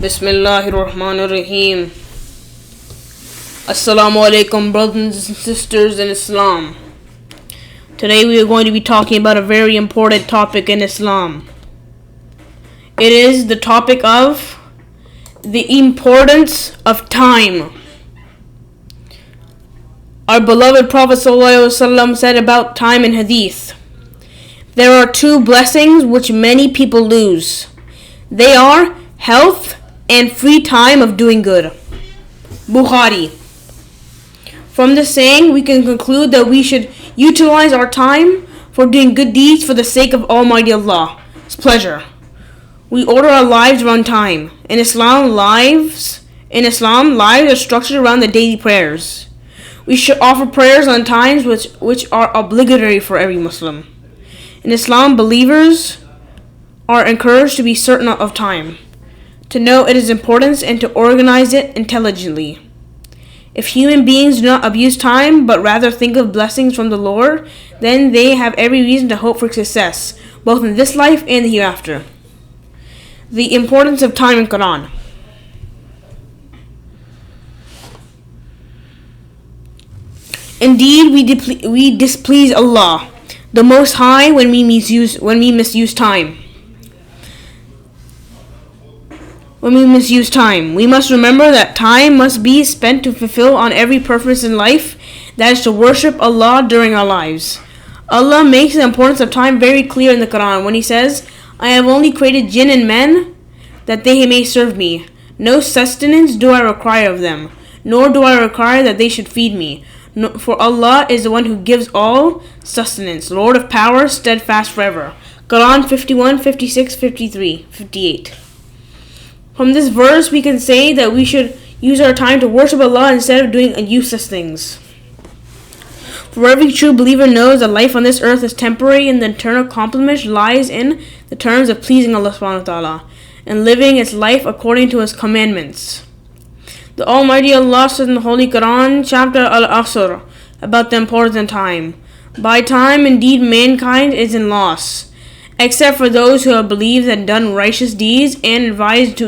Bismillahirrahmanirrahim. Assalamu alaikum, brothers and sisters in Islam. Today we are going to be talking about a very important topic in Islam. It is the topic of the importance of time. Our beloved Prophet ﷺ said about time in Hadith, there are two blessings which many people lose. They are health and free time of doing good. Bukhari. From this saying, we can conclude that we should utilize our time for doing good deeds for the sake of Almighty Allah's pleasure. We order our lives around time. In Islam, lives are structured around the daily prayers. We should offer prayers on times which are obligatory for every Muslim. In Islam, believers are encouraged to be certain of time, to know its importance, and to organize it intelligently. If human beings do not abuse time, but rather think of blessings from the Lord, then they have every reason to hope for success, both in this life and the hereafter. The importance of time in Quran. Indeed, we displease Allah, the Most High, when we misuse time. When we misuse time, we must remember that time must be spent to fulfill on every purpose in life, that is to worship Allah during our lives. Allah makes the importance of time very clear in the Quran when He says, I have only created jinn and men that they may serve me. No sustenance do I require of them, nor do I require that they should feed me. No, for Allah is the one who gives all sustenance, Lord of power, steadfast forever. Quran 51, 56, 53, 58. From this verse, we can say that we should use our time to worship Allah instead of doing useless things. For every true believer knows that life on this earth is temporary, and the eternal accomplishment lies in the terms of pleasing Allah subhanahu wa ta'ala and living its life according to His commandments. The Almighty Allah says in the Holy Quran, chapter Al-Asr, about the importance of time. By time, indeed, mankind is in loss, except for those who have believed and done righteous deeds, and advised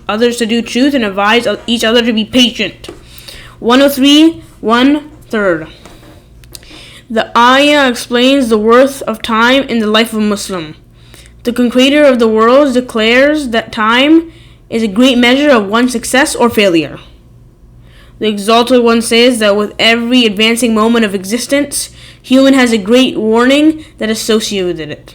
others to do truth, and advise each other to be patient. 103, 1/3. The ayah explains the worth of time in the life of a Muslim. The Creator of the worlds declares that time is a great measure of one's success or failure. The Exalted One says that with every advancing moment of existence, human has a great warning that is associated with it.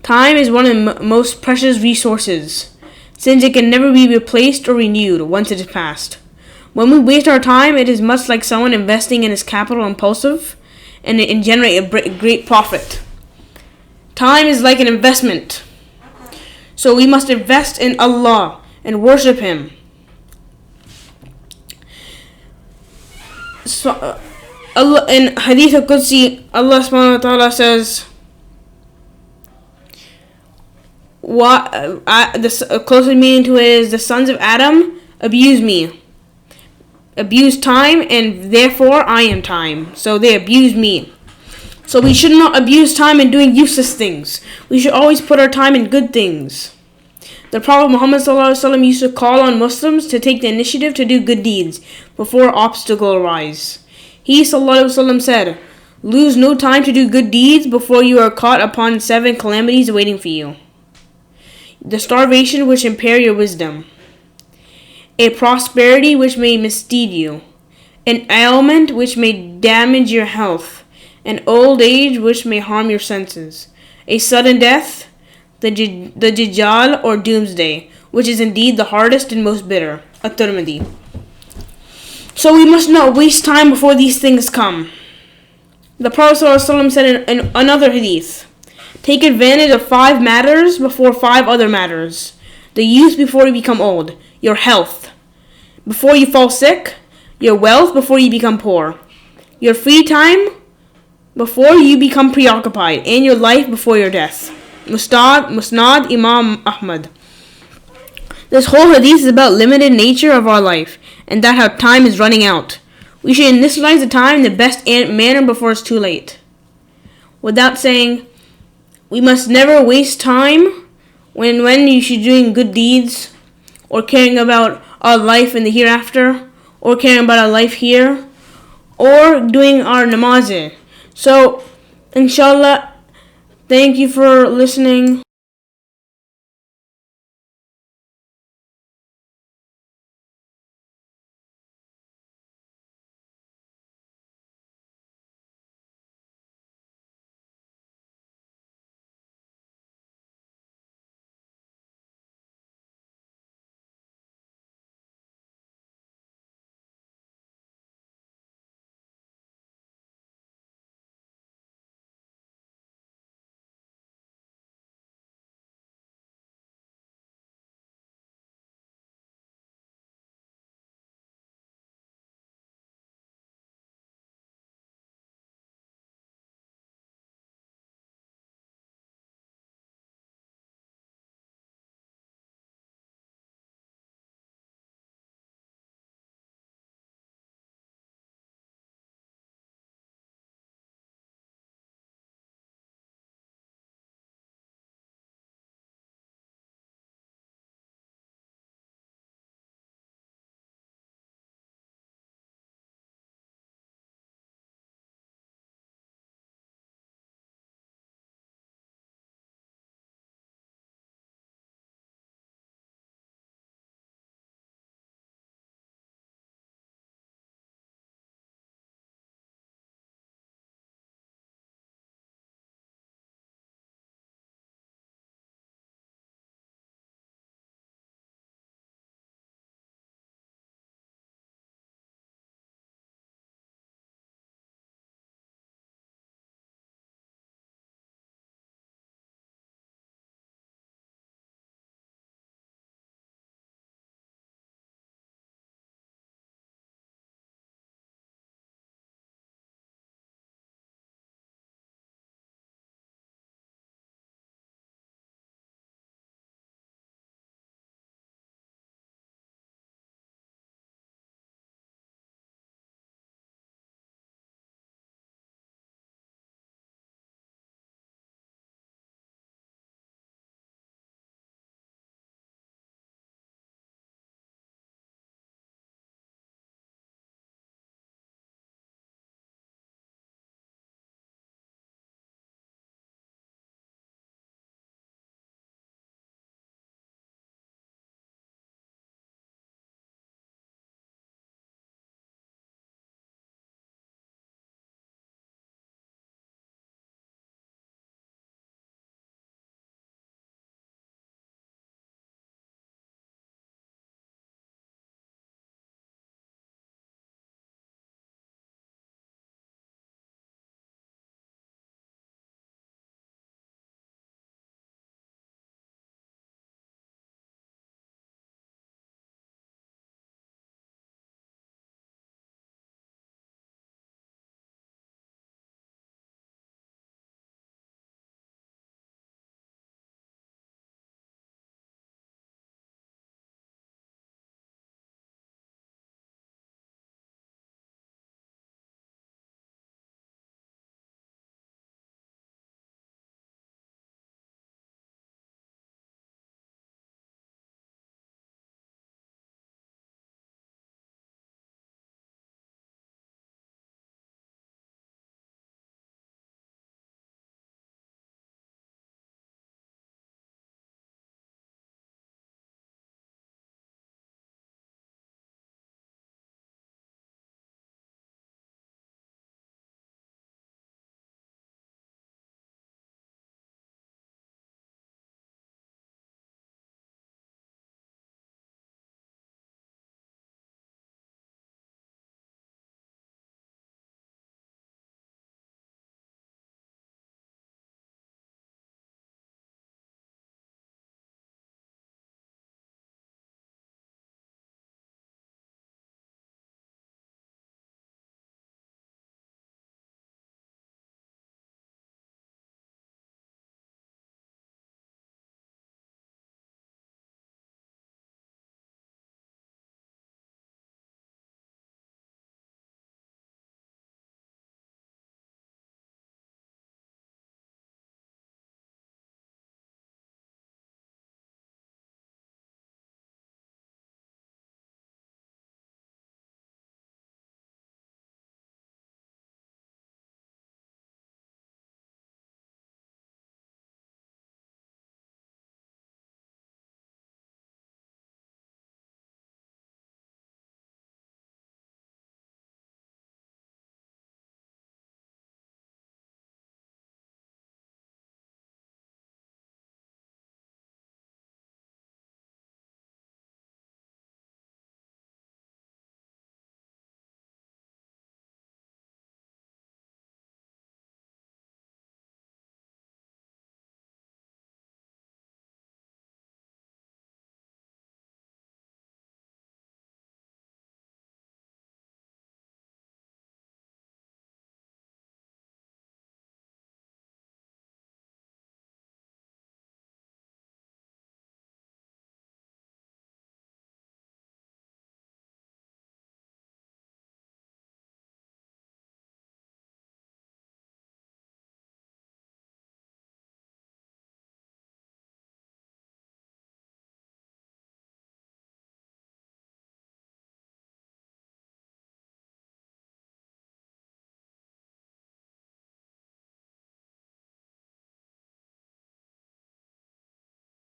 Time is one of the most precious resources, since it can never be replaced or renewed once it is past. When we waste our time, it is much like someone investing in his capital impulsive and generate a great profit. Time is like an investment, so we must invest in Allah and worship Him. So, Allah, in Hadith al-Qudsi, Allah subhanahu wa ta'ala says, the closest meaning to it is, the sons of Adam abuse time, and therefore I am time. So they abuse me. So we should not abuse time in doing useless things. We should always put our time in good things. The Prophet Muhammad ﷺ used to call on Muslims to take the initiative to do good deeds before obstacles arise. He ﷺ said, lose no time to do good deeds before you are caught upon 7 calamities waiting for you. The starvation which impair your wisdom, a prosperity which may mislead you, an ailment which may damage your health, an old age which may harm your senses, a sudden death, the Dajjal or doomsday, which is indeed the hardest and most bitter. At-Tirmidhi. So we must not waste time before these things come. The Prophet ﷺ said in another hadith, take advantage of 5 matters before 5 other matters. The youth before you become old, your health before you fall sick, your wealth before you become poor, your free time before you become preoccupied, and your life before your death. Musnad Imam Ahmad. This whole hadith is about limited nature of our life, and that how time is running out. We should initialize the time in the best manner before it's too late. Without saying, we must never waste time when you should be doing good deeds or caring about our life in the hereafter, or caring about our life here, or doing our namazes. So, inshallah, thank you for listening.